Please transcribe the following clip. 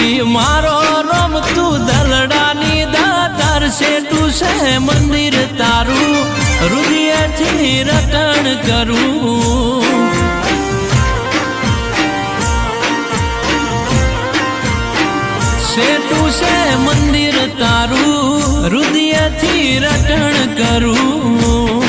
મારો રમતું દલડાની દાતાર શેઠું છે મંદિર તારું હૃદયથી રટણ કરું શેઠું છે મંદિર તારું હૃદયથી રટણ કરું